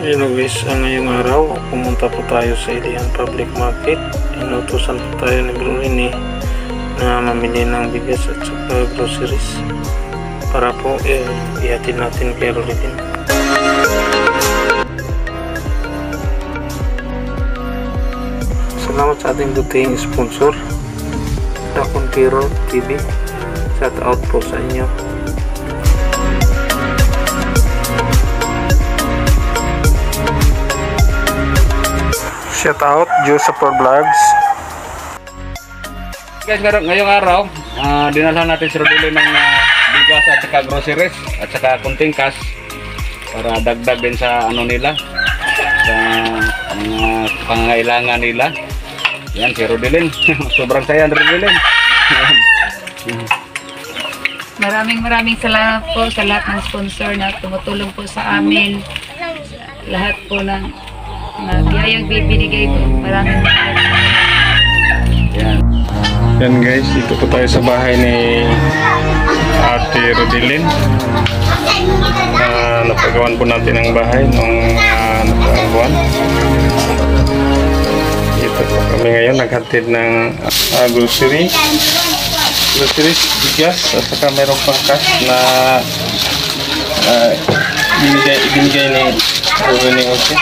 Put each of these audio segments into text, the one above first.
Hello guys, ngayong araw pumunta po tayo sa Ilihan Public Market. Inutusan po tayo ni Bro Rene na mamili ng bigas at saka groceries para po ihatid natin kay Rolidin. Salamat sa ating dating sponsor, The Conqueror TV. Shout out po sa inyo. Shout out Josepher Vlogs. Guys, ngayong araw dinalhan natin si Rodilin ng bigas at saka groceries at saka kunting cash para dagdag din sa ano nila, sa mga pangangailangan nila. Yan si Rodilin. Sobrang saya ni Rodilin. Maraming salamat po sa lahat ng sponsor na tumutulong po sa amin. Lahat po ng biyayang bibinigay po. Maraming Yan guys, dito po tayo sa bahay ni Ate Rodilin. Napagawan po natin ang bahay nung nakaraang buwan. Dito po kami ngayon naghatid ng groceries, bigas, at saka mayroong pang cash na ibinigay ni Rene Jose.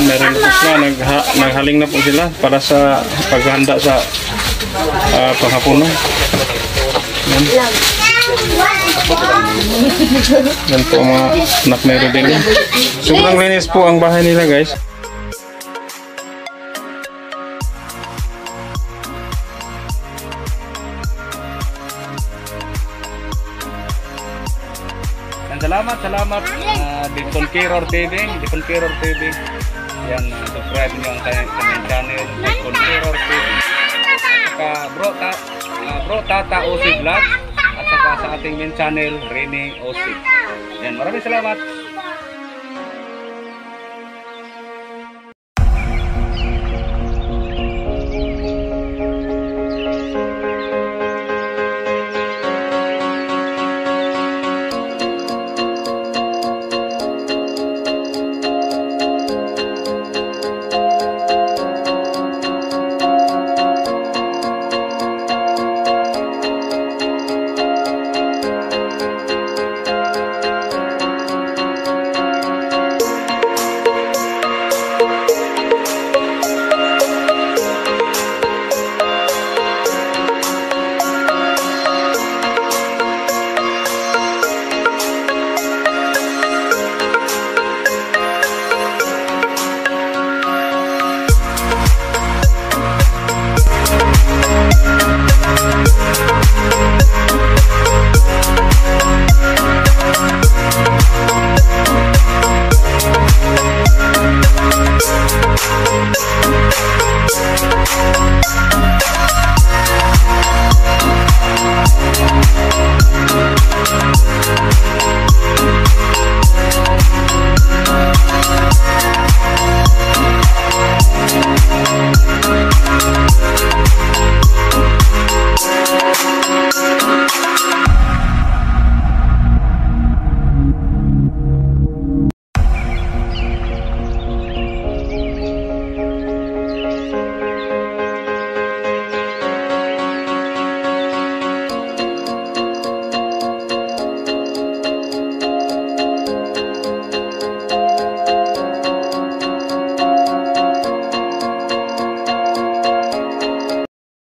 Meron po sila, naghaling na po sila para sa paghahanda sa panghapunan. Yan po ang mga anak na Rodilin. Sobrang linis po ang bahay nila guys. Salamat The Conqueror TV, yan, subscribe nyo ang kanyang channel, The Conqueror TV, saka Bro Tata Osi Vlog, at saka sa ating main channel Rene Osi. Yan, maraming salamat.